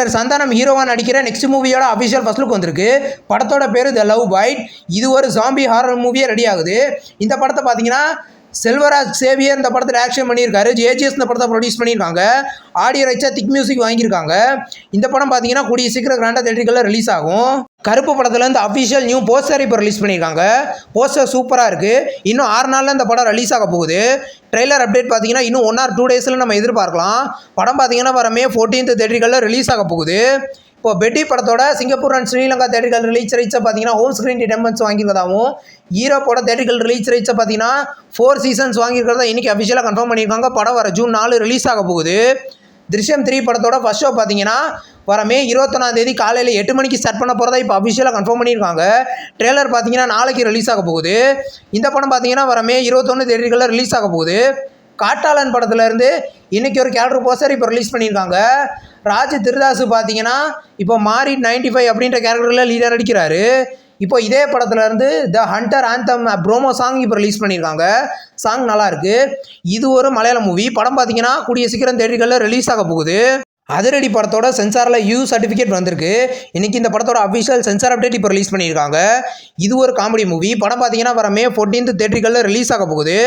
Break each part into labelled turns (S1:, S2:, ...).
S1: Actor Santhanam ஹீரோவாக நடிக்கிற next மூவியோட அஃபிஷியல் ஃபர்ஸ்ட் லுக் வந்திருக்கு. படத்தோட பேர் த லவ் பைட். இது ஒரு ஜாம்பி ஹாரர் மூவியே ரெடி ஆகுது. இந்த படத்தை பார்த்தீங்கன்னா செல்வராஜ் சேவியர் இந்த படத்தில் ஆக்ஷன் பண்ணியிருக்காரு. ஜேஜிஎஸ் இந்த படத்தை ப்ரொடியூஸ் பண்ணியிருக்காங்க. ஆடியோ ரைட்ஸாக திக் மியூசிக் வாங்கியிருக்காங்க. இந்த படம் பார்த்தீங்கன்னா கூடிய சீக்கிரம் கிராண்டாக தேட்டரிகளில் ரிலீஸ் ஆகும். கருப்பு படத்துலேருந்து அஃபிஷியல் நியூ போஸ்டர் இப்போ ரிலீஸ் பண்ணியிருக்காங்க. போஸ்டர் சூப்பராக இருக்குது. இன்னும் 6 நாளில் இந்த படம் ரிலீஸ் ஆக போகுது. ட்ரெய்லர் அப்டேட் பார்த்தீங்கன்னா இன்னும் 1 or 2 டேஸில் நம்ம எதிர்பார்க்கலாம். படம் பார்த்தீங்கன்னா வர May 14 தேட்டரிகளில் ரிலீஸ் ஆக போகுது. இப்போ பெட்டி படத்தோட சிங்கப்பூர் அண்ட் ஸ்ரீலங்கா தேட்டரிகள் ரிலீஸ் ரைட்ஸை பார்த்தீங்கன்னா ஹோம் ஸ்க்ரீன் டிடெர்மெண்ட்ஸ் வாங்கியிருக்கதாகவும், ஈரோப்போட தேட்டரிகள் ரிலீஸ் ரைட்ஸை பார்த்தீங்கன்னா 4 சீசன்ஸ் வாங்கியிருக்கிறதா இன்றைக்கி அஃபிஷியலாக கன்ஃபார்ம் பண்ணியிருக்காங்க. படம் வர June 4 ரிலீஸ் ஆக போகுது. திருஷ்யம் 3 படத்தோட ஃபர்ஸ்ட் ஷோ பார்த்தீங்கன்னா வர May 21 காலையில் 8 மணிக்கு ஸ்டார்ட் பண்ண போகிறதா இப்போ அஃபிஷியலாக கன்ஃபார்ம் பண்ணியிருக்காங்க. ட்ரெய்லர் பார்த்தீங்கன்னா நாளைக்கு ரிலீஸ் ஆக போகுது. இந்த படம் பார்த்தீங்கன்னா வர May 21 தேட்டரிகளில் ரிலீஸ் ஆக போகுது. காட்டாளன் படத்துலேருந்து இன்றைக்கி ஒரு கேரக்டர் போஸ்டர் இப்போ ரிலீஸ் பண்ணியிருக்காங்க. ராஜ் திருதாசு பார்த்தீங்கன்னா இப்போ மாரி 95 அப்படின்ற கேரக்டரில் லீடர் அடிக்கிறாரு. இப்போ இதே படத்துலேருந்து த ஹண்டர் ஆந்தம் ப்ரோமோ சாங் இப்போ ரிலீஸ் பண்ணியிருக்காங்க. சாங் நல்லாயிருக்கு. இது ஒரு மலையாள மூவி. படம் பார்த்தீங்கன்னா கூடிய சீக்கிரம் தேட்டரிகளில் ரிலீஸ் ஆக போகுது. அதிரடி படத்தோட சென்சாரில் யூ சர்டிஃபிகேட் வந்திருக்கு. இன்றைக்கி இந்த படத்தோட அஃபிஷியல் சென்சார் அப்டேட் இப்போ ரிலீஸ் பண்ணியிருக்காங்க. இது ஒரு காமெடி மூவி. படம் பார்த்தீங்கன்னா வர May 14 தேட்டரிகளில் ரிலீஸ் ஆக போகுது.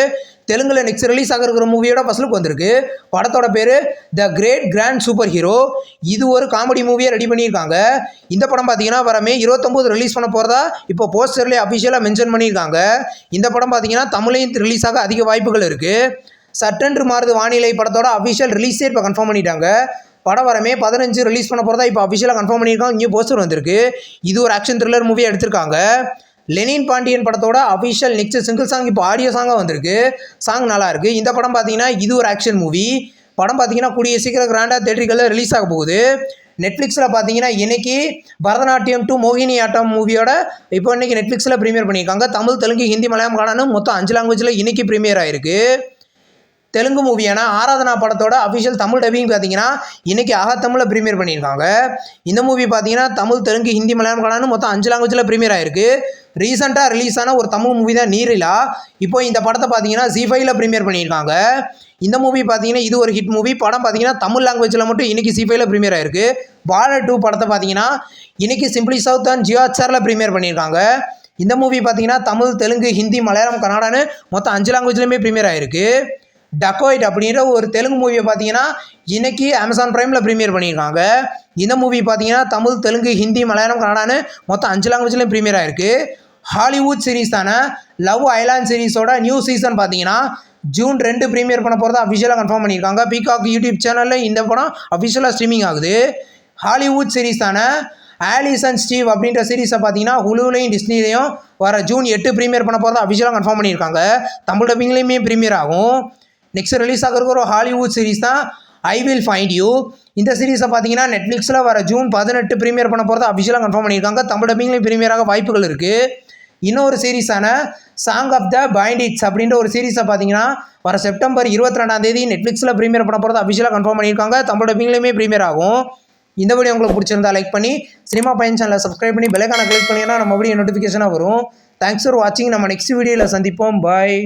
S1: தெலுங்குல நெக்ஸ்ட் ரிலீஸ் ஆக இருக்கிற மூவியோட ஃபர்ஸ்ட் லுக் வந்திருக்கு. படத்தோட பேர் the great grand super hero. இது ஒரு காமெடி மூவியை ரெடி பண்ணியிருக்காங்க. இந்த படம் பார்த்தீங்கன்னா வர May 29 ரிலீஸ் பண்ண போகிறதா இப்போ போஸ்டர்லேயே அஃபிஷியலாக மென்ஷன் பண்ணியிருக்காங்க. இந்த படம் பார்த்தீங்கன்னா தமிழையும் ரிலீஸ் ஆக அதிக வாய்ப்புகள் இருக்குது. சட்டென்று மாறுது வானிலை படத்தோட அஃபிஷியல் ரிலீஸே இப்போ கன்ஃபார்ம் பண்ணிட்டாங்க. படம் வர May 15 ரிலீஸ் பண்ண போகிறதா இப்போ அஃபிஷியலாக கன்ஃபார்ம் பண்ணியிருக்காங்க. நியூ போஸ்டர் வந்திருக்கு. இது ஒரு ஆக்ஷன் த்ரில்லர் மூவியை எடுத்திருக்காங்க. லெனின் பாண்டியன் படத்தோட அஃபிஷியல் நெக்ஸ்ட் சிங்கிள் சாங் இப்போ ஆடியோ சாங்காக வந்திருக்கு. சாங் நல்லாயிருக்கு. இந்த படம் பார்த்தீங்கன்னா இது ஒரு ஆக்ஷன் மூவி. படம் பார்த்தீங்கன்னா கூடிய சீக்கிரம் கிராண்டாக தேட்டரிகளில் ரிலீஸ் ஆக போகுது. நெட்ஃப்ளிக்ஸில் பார்த்தீங்கன்னா இன்றைக்கி பரதநாட்டியம் 2 மோகினி ஆட்டம் மூவியோட இப்போ இன்றைக்கி நெட்ஃப்ளிக்ஸில் ப்ரீமியர் பண்ணியிருக்காங்க. தமிழ், தெலுங்கு, ஹிந்தி, மலையாளம், கன்னடம் மொத்தம் 5 லாங்குவேஜில் இன்றைக்கி ப்ரீமியர் ஆகிருக்கு. தெலுங்கு மூவியான ஆராதனா படத்தோட அஃபிஷியல் தமிழ் டப்பிங் பார்த்தீங்கன்னா இன்றைக்கி தமிழில் ப்ரீமியர் பண்ணியிருக்காங்க. இந்த மூவி பார்த்தீங்கன்னா தமிழ், தெலுங்கு, ஹிந்தி, மலையாளம், கன்னடம் மொத்தம் 5 லாங்குவேஜில் ப்ரீமியர் ஆகிருக்கு. ரீசெண்டாக ரிலீஸ் ஆன ஒரு தமிழ் மூவி தான் நீரிலா. இப்போ இந்த படத்தை பார்த்தீங்கன்னா ZEE5ல ப்ரீமியர் பண்ணியிருக்காங்க. இந்த மூவி பார்த்தீங்கன்னா இது ஒரு ஹிட் மூவி. படம் பார்த்தீங்கன்னா தமிழ் லாங்குவேஜில் மட்டும் இன்றைக்கி ZEE5ல ப்ரீமியர் ஆகிருக்கு. வாழை 2 படத்தை பார்த்தீங்கன்னா இன்றைக்கி சிம்பிளி சவுத் அண்ட் ஜியோ ஹாட்ஸ்டாரில் ப்ரீமியர் பண்ணியிருக்காங்க. இந்த மூவி பார்த்தீங்கன்னா தமிழ், தெலுங்கு, ஹிந்தி, மலையாளம், கன்னடான்னு மொத்தம் 5 லாங்குவேஜ்லையுமே ப்ரீமியர் ஆகிருக்கு. டக்கோயிட் அப்படின்ற ஒரு தெலுங்கு மூவியை பார்த்தீங்கன்னா இன்றைக்கி Amazon Primeல ப்ரீமியர் பண்ணியிருக்காங்க. இந்த மூவி பார்த்தீங்கன்னா தமிழ், தெலுங்கு, ஹிந்தி, மலையாளம், கன்னடான்னு மொத்தம் 5 லாங்குவேஜ்லையும் ப்ரீமியர் ஆகிருக்கு. ஹாலிவுட் சீரீஸான லவ் ஐலாண்ட் சீரீஸோட நியூ சீசன் பார்த்தீங்கன்னா June 2 ப்ரீமியர் பண்ண போகிறதா அஃபிஷியலாக கன்ஃபார்ம் பண்ணியிருக்காங்க. பீகாக் யூடியூப் சேனலில் இந்த படம் அஃபிஷியலாக ஸ்ட்ரீமிங் ஆகுது. ஹாலிவுட் சீரீஸான ஆலிஸ் அண்ட் ஸ்டீவ் அப்படின்ற சீரீஸை பார்த்தீங்கன்னா ஹுலுலையும் டிஸ்னிலையும் வர June 8 ப்ரீமியர் பண்ண போகிறதா அஃபிஷியலாக கன்ஃபார்ம் பண்ணியிருக்காங்க. தமிழ் டப்பிங்லேயுமே ப்ரீமியர் ஆகும். நெக்ஸ்ட் ரிலீஸ் ஆகிற ஒரு ஹாலிவுட் சீரீஸ் தான் ஐ வில் ஃபைண்ட் யூ. இந்த சீரீஸை பார்த்தீங்கன்னா நெட்ஃப்ளிக்ஸில் வர June 18 ப்ரீமியர் பண்ண போகிறத அஃபிஷியலாக கன்ஃபார்ம் பண்ணியிருக்காங்க. தமிழ் டப்பிங்லேயும் ப்ரீமியராக வாய்ப்புகள் இருக்குது. இன்னொரு சீரீஸான சாங் ஆஃப் த பைண்டிட்ஸ் அப்படின்ற ஒரு சீரீஸை பார்த்தீங்கன்னா வர September 22 நெட்ஃப்ளிக்ஸில் ப்ரீமியர் பண்ண போகிறத அஃபிஷியலாக கன்ஃபார்ம் பண்ணியிருக்காங்க. தமிழ் டப்பிங்லேயுமே ப்ரீமியர் ஆகும். இந்த வீடியோ உங்களுக்கு பிடிச்சிருந்தா லைக் பண்ணி சினிமா பையன் சேனலை சப்ஸ்கிரைப் பண்ணி பெல் ஐகானை கிளிக் பண்ணிங்கன்னா நம்ம வீடியோ நோட்டிஃபிகேஷனாக வரும். தேங்க்ஸ் ஃபார் வாட்சிங். நம்ம நெக்ஸ்ட் வீடியோவில் சந்திப்போம். பாய்.